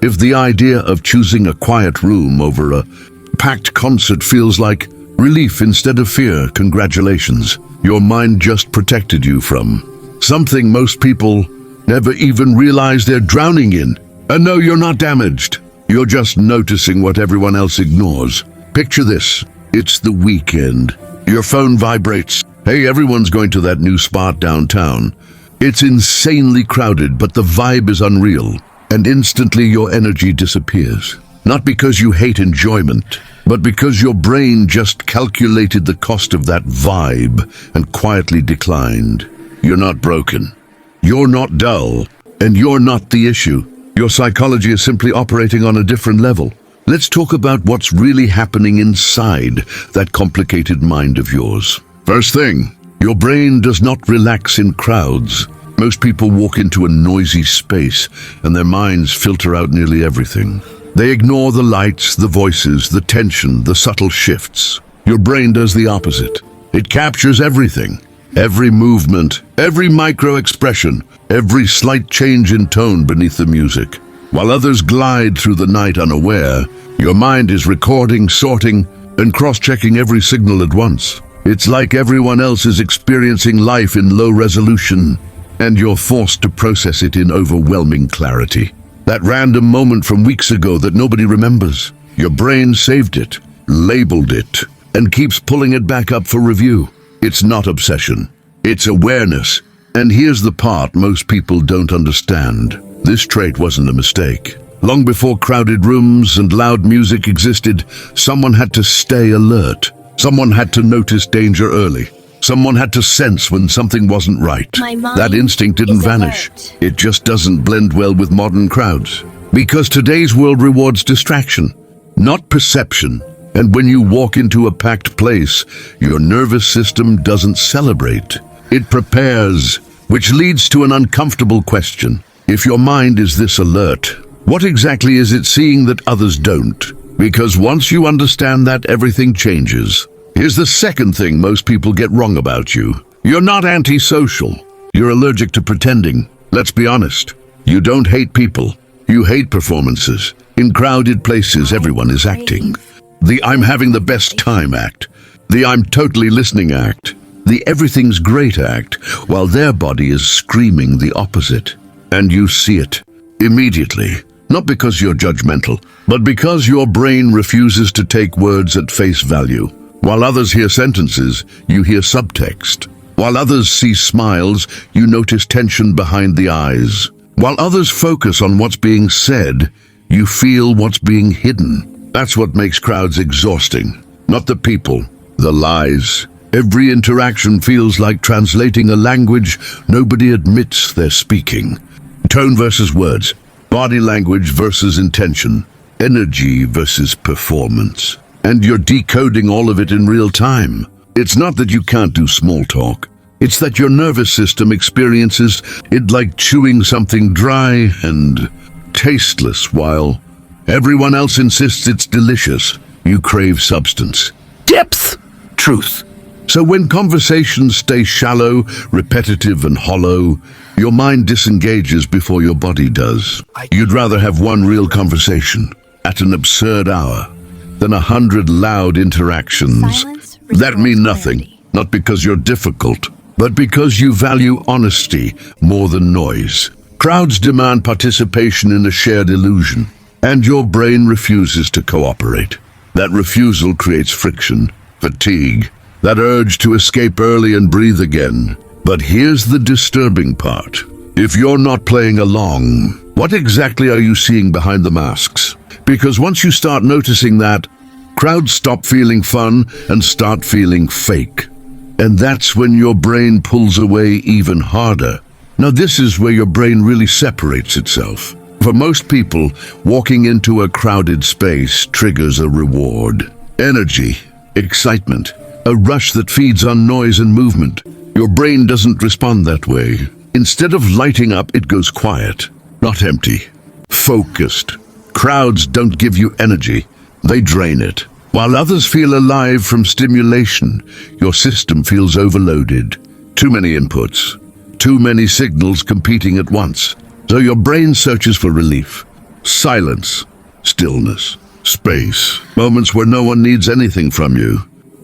If the idea of choosing a quiet room over a packed concert feels like relief instead of fear, congratulations. Your mind just protected you from something most people never even realize they're drowning in. And no, you're not damaged. You're just noticing what everyone else ignores. Picture this. It's the weekend. Your phone vibrates. Hey, everyone's going to that new spot downtown. It's insanely crowded, but the vibe is unreal. And instantly your energy disappears. Not because you hate enjoyment, but because your brain just calculated the cost of that vibe and quietly declined. You're not broken. You're not dull. And you're not the issue. Your psychology is simply operating on a different level. Let's talk about what's really happening inside that complicated mind of yours. First thing, your brain does not relax in crowds. Most people walk into a noisy space and their minds filter out nearly everything. They ignore the lights, the voices, the tension, the subtle shifts. Your brain does the opposite. It captures everything. Every movement, every micro-expression, every slight change in tone beneath the music. While others glide through the night unaware, your mind is recording, sorting, and cross-checking every signal at once. It's like everyone else is experiencing life in low resolution, and you're forced to process it in overwhelming clarity. That random moment from weeks ago that nobody remembers. Your brain saved it, labeled it, and keeps pulling it back up for review. It's not obsession. It's awareness. And here's the part most people don't understand. This trait wasn't a mistake. Long before crowded rooms and loud music existed, someone had to stay alert. Someone had to notice danger early. Someone had to sense when something wasn't right. That instinct didn't vanish. It just doesn't blend well with modern crowds. Because today's world rewards distraction, not perception. And when you walk into a packed place, your nervous system doesn't celebrate. It prepares, which leads to an uncomfortable question. If your mind is this alert, what exactly is it seeing that others don't? Because once you understand that, everything changes. Here's the second thing most people get wrong about you. You're not antisocial. You're allergic to pretending. Let's be honest. You don't hate people. You hate performances. In crowded places, everyone is acting. The I'm having the best time act. The I'm totally listening act. The everything's great act, while their body is screaming the opposite. And you see it immediately. Not because you're judgmental, but because your brain refuses to take words at face value. While others hear sentences, you hear subtext. While others see smiles, you notice tension behind the eyes. While others focus on what's being said, you feel what's being hidden. That's what makes crowds exhausting. Not the people, the lies. Every interaction feels like translating a language nobody admits they're speaking. Tone versus words. Body language versus intention. Energy versus performance. And you're decoding all of it in real time. It's not that you can't do small talk. It's that your nervous system experiences it like chewing something dry and tasteless, while everyone else insists it's delicious. You crave substance, depth, truth. So when conversations stay shallow, repetitive, and hollow, your mind disengages before your body does. You'd rather have one real conversation at an absurd hour than 100 loud interactions that mean nothing. Not because you're difficult, but because you value honesty more than noise. Crowds demand participation in a shared illusion, and your brain refuses to cooperate. That refusal creates friction, fatigue, that urge to escape early and breathe again. But here's the disturbing part. If you're not playing along, what exactly are you seeing behind the masks? Because once you start noticing that, crowds stop feeling fun and start feeling fake. And that's when your brain pulls away even harder. Now this is where your brain really separates itself. For most people, walking into a crowded space triggers a reward. Energy, excitement, a rush that feeds on noise and movement. Your brain doesn't respond that way. Instead of lighting up, it goes quiet, not empty, focused. Crowds don't give you energy, they drain it. While others feel alive from stimulation, your system feels overloaded. Too many inputs, too many signals competing at once. So your brain searches for relief. Silence, stillness, space. Moments where no one needs anything from you.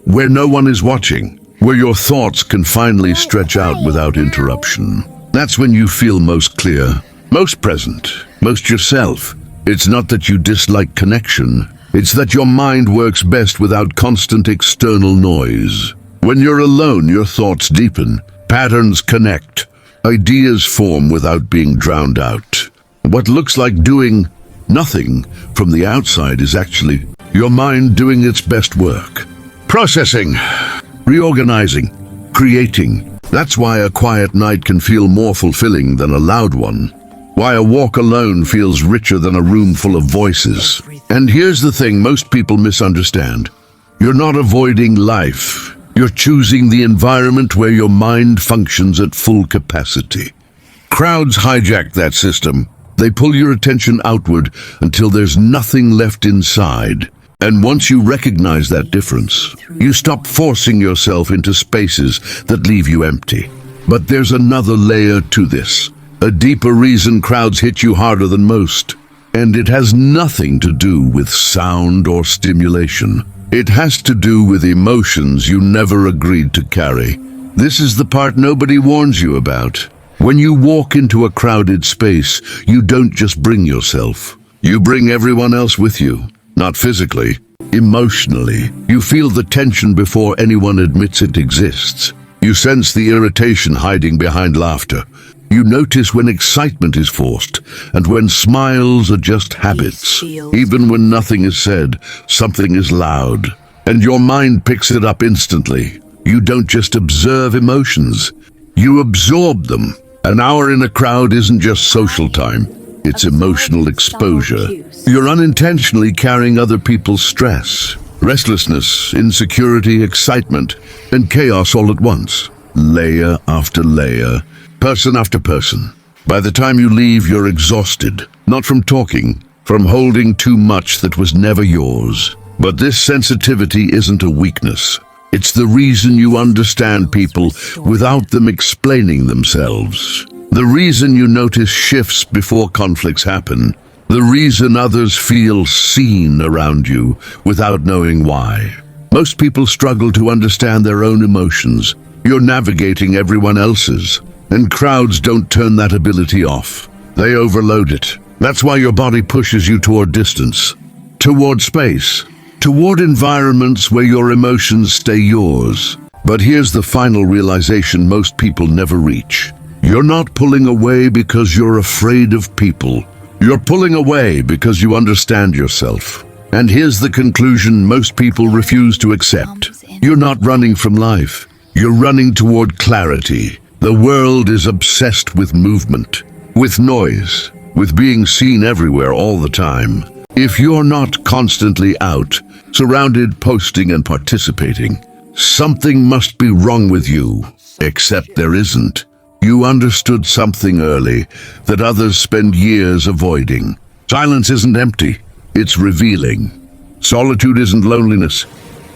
Where no one is watching. Where your thoughts can finally stretch out without interruption. That's when you feel most clear, most present, most yourself. It's not that you dislike connection. It's that your mind works best without constant external noise. When you're alone, your thoughts deepen, patterns connect, ideas form without being drowned out. What looks like doing nothing from the outside is actually your mind doing its best work. Processing, reorganizing, creating. That's why a quiet night can feel more fulfilling than a loud one. Why a walk alone feels richer than a room full of voices. And here's the thing most people misunderstand. You're not avoiding life. You're choosing the environment where your mind functions at full capacity. Crowds hijack that system. They pull your attention outward until there's nothing left inside. And once you recognize that difference, you stop forcing yourself into spaces that leave you empty. But there's another layer to this. A deeper reason crowds hit you harder than most. And it has nothing to do with sound or stimulation. It has to do with emotions you never agreed to carry. This is the part nobody warns you about. When you walk into a crowded space, you don't just bring yourself. You bring everyone else with you. Not physically, emotionally. You feel the tension before anyone admits it exists. You sense the irritation hiding behind laughter. You notice when excitement is forced, and when smiles are just habits. Even when nothing is said, something is loud, and your mind picks it up instantly. You don't just observe emotions, you absorb them. An hour in a crowd isn't just social time, it's emotional exposure. You're unintentionally carrying other people's stress, restlessness, insecurity, excitement, and chaos all at once. Layer after layer. Person after person. By the time you leave, you're exhausted, not from talking, from holding too much that was never yours. But this sensitivity isn't a weakness. It's the reason you understand people without them explaining themselves. The reason you notice shifts before conflicts happen. The reason others feel seen around you without knowing why. Most people struggle to understand their own emotions. You're navigating everyone else's. And crowds don't turn that ability off. They overload it. That's why your body pushes you toward distance, toward space, toward environments where your emotions stay yours. But here's the final realization most people never reach. You're not pulling away because you're afraid of people. You're pulling away because you understand yourself. And here's the conclusion most people refuse to accept. You're not running from life. You're running toward clarity. The world is obsessed with movement, with noise, with being seen everywhere all the time. If you're not constantly out, surrounded, posting and participating, something must be wrong with you. Except there isn't. You understood something early that others spend years avoiding. Silence isn't empty, it's revealing. Solitude isn't loneliness,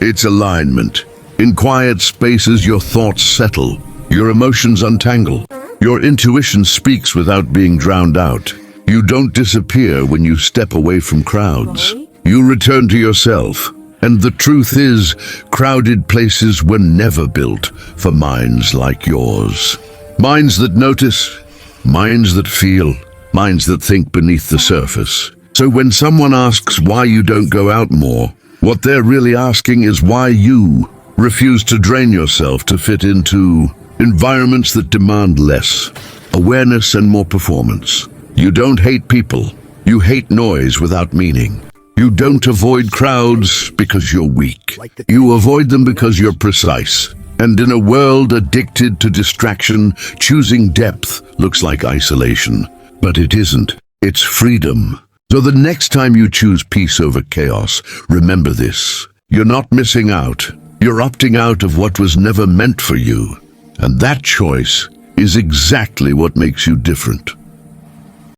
it's alignment. In quiet spaces, your thoughts settle. Your emotions untangle. Your intuition speaks without being drowned out. You don't disappear when you step away from crowds. You return to yourself. And the truth is, crowded places were never built for minds like yours. Minds that notice, minds that feel, minds that think beneath the surface. So when someone asks why you don't go out more, what they're really asking is why you refuse to drain yourself to fit into environments that demand less awareness and more performance. You don't hate people. You hate noise without meaning. You don't avoid crowds because you're weak. You avoid them because you're precise. And in a world addicted to distraction, choosing depth looks like isolation. But it isn't. It's freedom. So the next time you choose peace over chaos, remember this. You're not missing out. You're opting out of what was never meant for you. And that choice is exactly what makes you different.